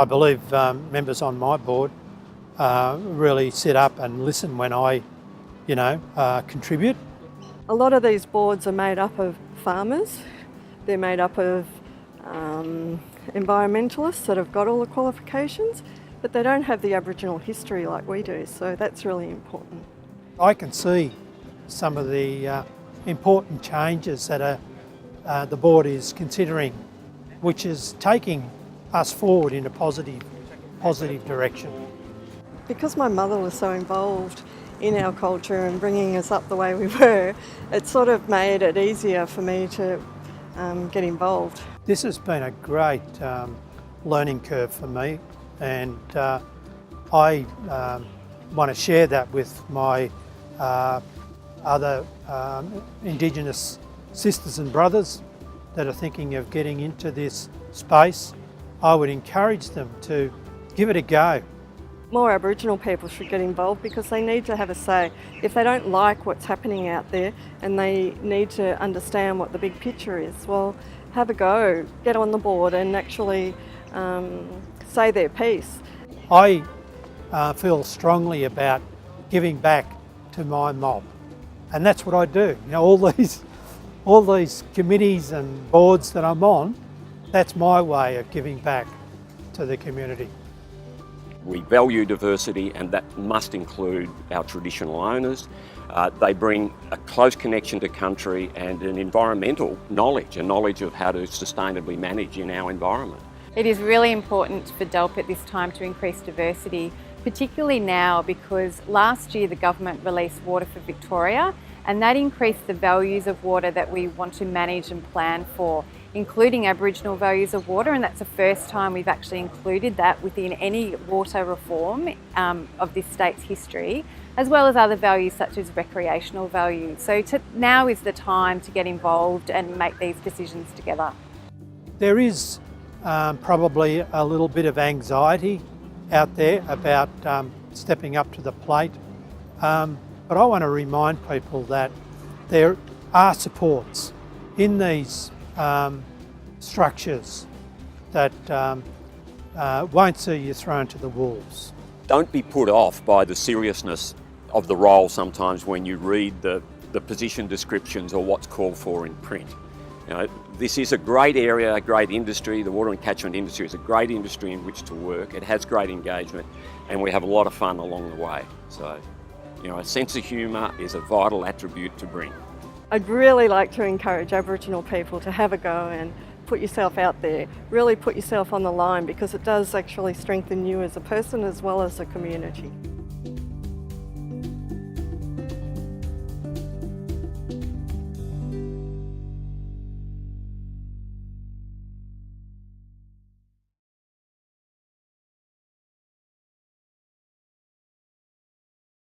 I believe members on my board really sit up and listen when I, contribute. A lot of these boards are made up of farmers. They're made up of environmentalists that have got all the qualifications, but they don't have the Aboriginal history like we do, so that's really important. I can see some of the important changes that the board is considering, which is taking us forward in a positive direction. Because my mother was so involved in our culture and bringing us up the way we were, it sort of made it easier for me to get involved. This has been a great learning curve for me, and I want to share that with my other Indigenous sisters and brothers that are thinking of getting into this space. I would encourage them to give it a go. More Aboriginal people should get involved because they need to have a say. If they don't like what's happening out there and they need to understand what the big picture is, well, have a go, get on the board and actually say their piece. I feel strongly about giving back to my mob, and that's what I do. All these committees and boards that I'm on, that's my way of giving back to the community. We value diversity, and that must include our traditional owners. They bring a close connection to country and an environmental knowledge, a knowledge of how to sustainably manage in our environment. It is really important for DELWP at this time to increase diversity, particularly now because last year the government released Water for Victoria, and that increased the values of water that we want to manage and plan for, including Aboriginal values of water, and that's the first time we've actually included that within any water reform of this state's history, as well as other values such as recreational values. So now is the time to get involved and make these decisions together. There is probably a little bit of anxiety out there about stepping up to the plate, but I want to remind people that there are supports in these structures that won't see you thrown to the wolves. Don't be put off by the seriousness of the role sometimes when you read the position descriptions or what's called for in print. This is a great area, a great industry. The water and catchment industry is a great industry in which to work. It has great engagement and we have a lot of fun along the way. So, a sense of humour is a vital attribute to bring. I'd really like to encourage Aboriginal people to have a go and put yourself out there, really put yourself on the line, because it does actually strengthen you as a person as well as a community.